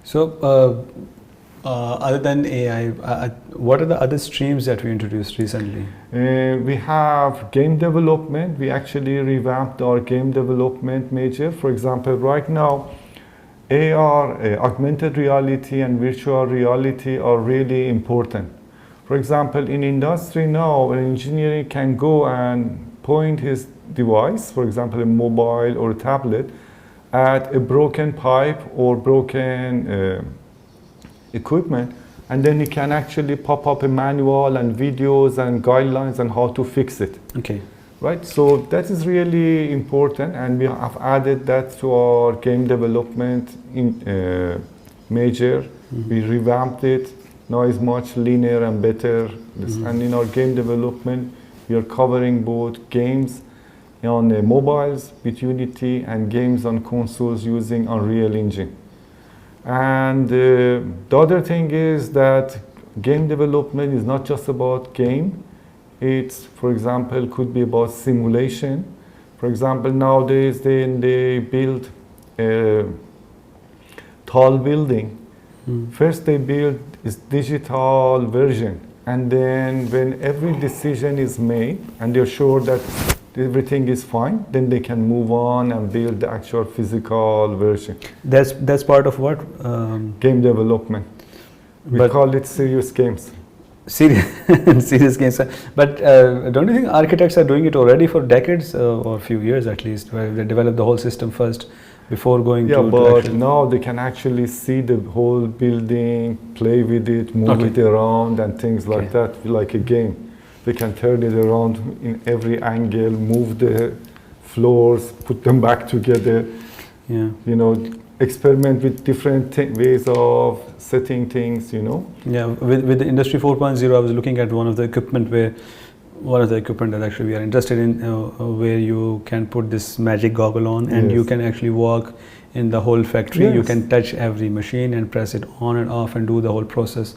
So, other than AI, what are the other streams that we introduced recently? We have game development. We actually revamped our game development major. For example, right now, AR, augmented reality and virtual reality are really important. For example, in industry now, an engineer can go and point his device, for example, a mobile or a tablet, at a broken pipe or broken equipment, and then he can actually pop up a manual and videos and guidelines on how to fix it. Okay. Right, so that is really important, and we have added that to our game development major. We revamped it. Now it's much leaner and better. And in our game development, we are covering both games on mobiles with Unity and games on consoles using Unreal Engine. And the other thing is that game development is not just about game. It's, for example, could be about simulation. For example, nowadays they build a tall building. First they build this digital version, and then when every decision is made and they're sure that everything is fine, then they can move on and build the actual physical version. That's part of what? Game development. We call it serious games. Serious games. But don't you think architects are doing it already for decades or a few years at least, where they develop the whole system first before going to but now they can actually see the whole building, play with it, move it around and things like that, like a game. They can turn it around in every angle, move the floors, put them back together. Yeah. You know, experiment with different ways of setting things, you know. Yeah, with the Industry 4.0, I was looking at one of the equipment that actually we are interested in, where you can put this magic goggle on and you can actually walk in the whole factory. You can touch every machine and press it on and off and do the whole process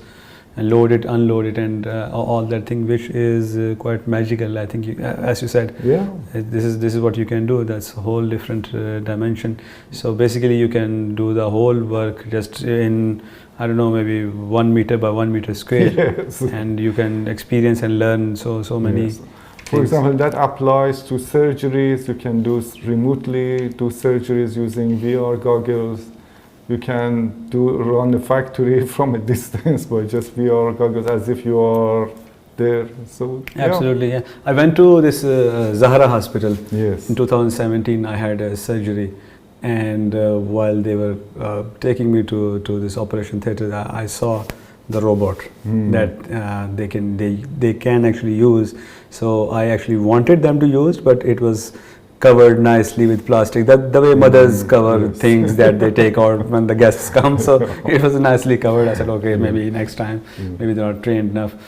and load it, unload it, and all that thing, which is quite magical. I think, as you said, this is what you can do. That's a whole different dimension. So basically, you can do the whole work just in, I don't know, maybe 1 meter by 1 meter square, and you can experience and learn so many. For example, that applies to surgeries. You can remotely do surgeries using VR goggles. You can run a factory from a distance by just VR goggles, as if you are there. So absolutely, yeah. I went to this Zahra hospital. Yes. In 2017, I had a surgery, and while they were taking me to this operation theater, I saw the robot that they can actually use. So I actually wanted them to use, but it was covered nicely with plastic, the way mothers cover things that they take out when the guests come. So it was nicely covered. I said, okay, maybe next time, maybe they're not trained enough.